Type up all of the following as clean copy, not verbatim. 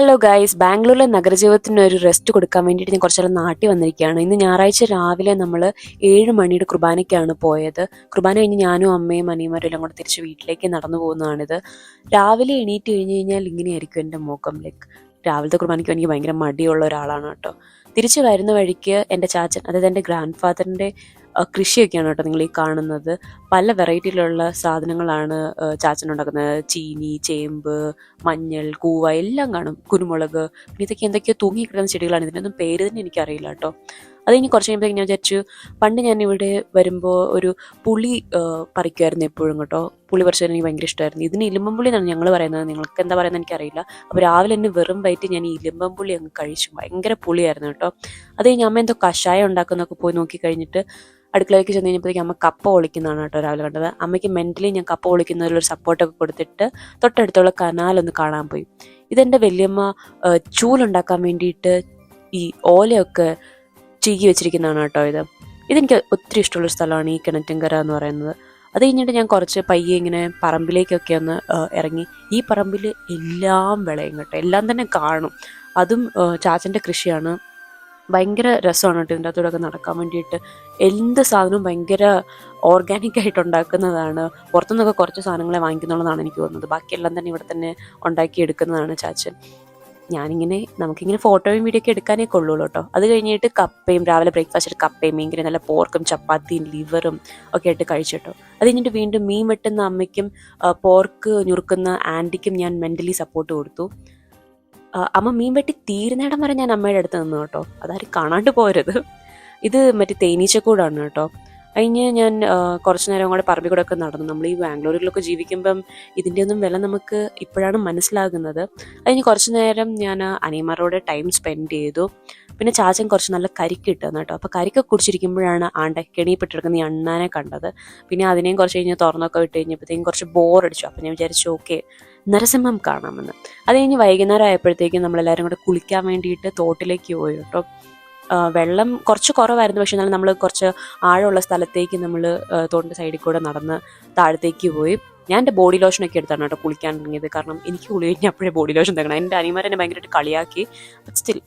Hello guys, ബാംഗ്ലൂരിലെ നഗരജീവിതത്തിന് ഒരു rest കൊടുക്കാൻ വേണ്ടിയിട്ട് ഞാൻ കുറച്ചെല്ലാം നാട്ടിൽ വന്നിരിക്കുകയാണ്. ഇന്ന് ഞായറാഴ്ച രാവിലെ നമ്മൾ 7 മണിയുടെ കുർബാനയ്ക്കാണ് പോയത്. കുർബാന കഴിഞ്ഞ് ഞാനും അമ്മയും അനിയന്മാരും എല്ലാം കൂടെ തിരിച്ച് വീട്ടിലേക്ക് നടന്നു പോകുന്നതാണിത്. രാവിലെ എണീറ്റ് കഴിഞ്ഞ് കഴിഞ്ഞാൽ ഇങ്ങനെയായിരിക്കും എൻ്റെ മുഖം. രാവിലത്തെ കുർബാനയ്ക്ക് എനിക്ക് ഭയങ്കര മടിയുള്ള ഒരാളാണ് കേട്ടോ. തിരിച്ച് വരുന്ന വഴിക്ക് എൻ്റെ ചാച്ചൻ, അതായത് എൻ്റെ ഗ്രാൻഡ് ഫാദറിൻ്റെ കൃഷിയൊക്കെയാണ് കേട്ടോ നിങ്ങൾ ഈ കാണുന്നത്. പല വെറൈറ്റിയിലുള്ള സാധനങ്ങളാണ് ചാച്ചൻ ഉണ്ടാക്കുന്നത്. ചീനി, ചേമ്പ്, മഞ്ഞൾ, കൂവ എല്ലാം കാണും, കുരുമുളക്. പിന്നെ ഇതൊക്കെ എന്തൊക്കെയോ തൂങ്ങി കിടക്കുന്ന ചെടികളാണ്. ഇതിനൊന്നും പേര് തന്നെ എനിക്കറിയില്ല കേട്ടോ. അത് കഴിഞ്ഞ് കുറച്ച് കഴിയുമ്പോഴത്തേക്ക് ഞാൻ വിചാരിച്ചു, പണ്ട് ഞാൻ ഇവിടെ വരുമ്പോൾ ഒരു പുളി പറിക്കുമായിരുന്നു എപ്പോഴും കേട്ടോ. പുളി പറിച്ചത് എനിക്ക് ഭയങ്കര ഇഷ്ടമായിരുന്നു. ഇതിന് ഇലുമ്പമ്പുളി എന്നാണ് ഞങ്ങൾ പറയുന്നത്, നിങ്ങൾക്ക് എന്താ പറയുന്നത് എനിക്കറിയില്ല. അപ്പോൾ രാവിലെ തന്നെ വെറും വയറ്റ് ഞാൻ ഈ ഇലുമ്പമ്പുളി അങ്ങ് കഴിച്ചു. ഭയങ്കര പുളിയായിരുന്നു കേട്ടോ. അത് കഴിഞ്ഞ് അമ്മ എന്തോ കഷായം ഉണ്ടാക്കുന്നൊക്കെ പോയി നോക്കി കഴിഞ്ഞിട്ട് അടുക്കളയിലേക്ക് ചെന്ന് കഴിഞ്ഞപ്പോഴത്തേക്ക് അമ്മ കപ്പ ഒളിക്കുന്നതാണ് കേട്ടോ രാവിലെ കണ്ടത്. അമ്മയ്ക്ക് മെൻ്റലി ഞാൻ കപ്പ ഒളിക്കുന്നതിലൊരു സപ്പോർട്ടൊക്കെ കൊടുത്തിട്ട് തൊട്ടടുത്തുള്ള കനാലൊന്ന് കാണാൻ പോയി. ഇതെൻ്റെ വല്യമ്മ ചൂലുണ്ടാക്കാൻ വേണ്ടിയിട്ട് ഈ ഓലയൊക്കെ ചീകി വെച്ചിരിക്കുന്നതാണ് കേട്ടോ. ഇതെനിക്ക് ഒത്തിരി ഇഷ്ടമുള്ളൊരു സ്ഥലമാണ് ഈ കിണറ്റിൻകര എന്ന് പറയുന്നത്. അത് കഴിഞ്ഞിട്ട് ഞാൻ കുറച്ച് പയ്യെ ഇങ്ങനെ പറമ്പിലേക്കൊക്കെ ഒന്ന് ഇറങ്ങി. ഈ പറമ്പിൽ എല്ലാം വിളയും കേട്ടോ, എല്ലാം തന്നെ കാണും. അതും ചാച്ചൻ്റെ കൃഷിയാണ്. ഭയങ്കര രസമാണ് കേട്ടോ ഇതിൻ്റെ അകത്തൂടെയൊക്കെ നടക്കാൻ വേണ്ടിയിട്ട്. എന്ത് സാധനവും ഭയങ്കര ഓർഗാനിക്കായിട്ട് ഉണ്ടാക്കുന്നതാണ്. പുറത്തുനിന്നൊക്കെ കുറച്ച് സാധനങ്ങളെ വാങ്ങിക്കുന്നുള്ളതാണ് എനിക്ക് തോന്നുന്നത്. ബാക്കിയെല്ലാം തന്നെ ഇവിടെ തന്നെ ഉണ്ടാക്കിയെടുക്കുന്നതാണ് ചാച്ചൻ. നമുക്കിങ്ങനെ ഫോട്ടോയും വീഡിയോ ഒക്കെ എടുക്കാനേ കൊള്ളുള്ളൂ കേട്ടോ. അത് കഴിഞ്ഞിട്ട് കപ്പയും, രാവിലെ ബ്രേക്ക്ഫാസ്റ്റ് കപ്പയും മീൻകറി, നല്ല പോർക്കും ചപ്പാത്തിയും ലിവറും ഒക്കെ ആയിട്ട് കഴിച്ചിട്ടോ. അത് കഴിഞ്ഞിട്ട് വീണ്ടും മീൻ വെട്ടുന്ന അമ്മയ്ക്കും പോർക്ക് ഞുറുക്കുന്ന ആൻറ്റിക്കും ഞാൻ മെൻ്റലി സപ്പോർട്ട് കൊടുത്തു. അമ്മ മീൻ വെട്ടി തീരുന്നിടം വരെ ഞാൻ അമ്മയുടെ അടുത്ത് നിന്നു കേട്ടോ. അതാരും കാണാണ്ട് പോരുത്. ഇത് മറ്റേ തേനീച്ചക്കൂടാണ് കേട്ടോ. കഴിഞ്ഞ് ഞാൻ കുറച്ച് നേരം കൂടെ പറമ്പിൽ കൂടെ ഒക്കെ നടന്നു. നമ്മൾ ഈ ബാംഗ്ലൂരിലൊക്കെ ജീവിക്കുമ്പം ഇതിൻ്റെ ഒന്നും വില നമുക്ക് ഇപ്പോഴാണ് മനസ്സിലാകുന്നത്. അതിന് കുറച്ച് നേരം ഞാൻ അനിയന്മാരോട് ടൈം സ്പെൻഡ് ചെയ്തു. പിന്നെ ചാച്ചൻ കുറച്ച് നല്ല കരിക്ക് കിട്ടുന്നു കേട്ടോ. അപ്പോൾ കരിക്കൊക്കെ കുടിച്ചിരിക്കുമ്പോഴാണ് കെണിയിപ്പെട്ടിരിക്കുന്ന ഈ അണ്ണാനെ കണ്ടത്. പിന്നെ അതിനെയും കുറച്ച് കഴിഞ്ഞ് തുറന്നൊക്കെ വിട്ട് കഴിഞ്ഞപ്പോഴത്തേക്കും കുറച്ച് ബോറടിച്ചു. അപ്പോൾ ഞാൻ വിചാരിച്ചു ഓക്കെ നരസിംഹം കാണാമെന്ന്. അത് കഴിഞ്ഞ് വൈകുന്നേരം ആയപ്പോഴത്തേക്കും നമ്മളെല്ലാവരും കൂടെ കുളിക്കാൻ വേണ്ടിയിട്ട് തോട്ടിലേക്ക് പോയി കേട്ടോ. വെള്ളം കുറച്ച് കുറവായിരുന്നു, പക്ഷെ എന്നാലും നമ്മൾ കുറച്ച് ആഴമുള്ള സ്ഥലത്തേക്ക് നമ്മൾ തോട്ടിൻ്റെ സൈഡിൽ കൂടെ നടന്ന് താഴത്തേക്ക് പോയി. ഞാൻ എൻ്റെ ബോഡി ലോഷനൊക്കെ എടുത്താണ് കേട്ടോ കുളിക്കാൻ തുടങ്ങിയത്. കാരണം എനിക്ക് കുളി കഴിഞ്ഞാൽ അപ്പോഴേ ബോഡി ലോഷൻ തേക്കണം. എൻ്റെ അനിയന്മാരെന്നെ ഭയങ്കരമായിട്ട് കളിയാക്കി. സ്റ്റിൽ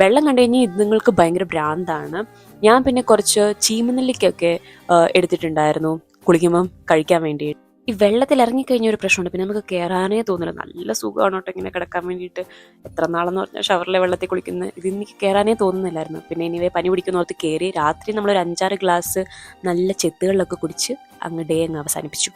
വെള്ളം കണ്ടു കഴിഞ്ഞാൽ ഇത് നിങ്ങൾക്ക് ഭയങ്കര ഭ്രാന്താണ്. ഞാൻ പിന്നെ കുറച്ച് ചീമനെല്ലിക്കൊക്കെ എടുത്തിട്ടുണ്ടായിരുന്നു കുളിക്കുമ്പം കഴിക്കാൻ വേണ്ടിയിട്ട്. ഈ വെള്ളത്തിൽ ഇറങ്ങിക്കഴിഞ്ഞ ഒരു പ്രശ്നമുണ്ട്, പിന്നെ നമുക്ക് കയറാനേ തോന്നില്ല. നല്ല സുഖമാണ് കേട്ടോ ഇങ്ങനെ കിടക്കാൻ വേണ്ടിയിട്ട്. എത്ര നാളെന്ന് പറഞ്ഞാൽ ഷവറിലെ വെള്ളത്തിൽ കുളിക്കുന്നത്, എനിക്ക് കയറാനേ തോന്നുന്നില്ലായിരുന്നു. പിന്നെ ഇനിവേ പനി പിടിക്കുന്നോർത്ത് കയറി. രാത്രി നമ്മളൊരു 5-6 ഗ്ലാസ് നല്ല ചെത്തുകളിലൊക്കെ കുടിച്ച് അങ്ങ് ഡേ അങ്ങ് അവസാനിപ്പിച്ചു.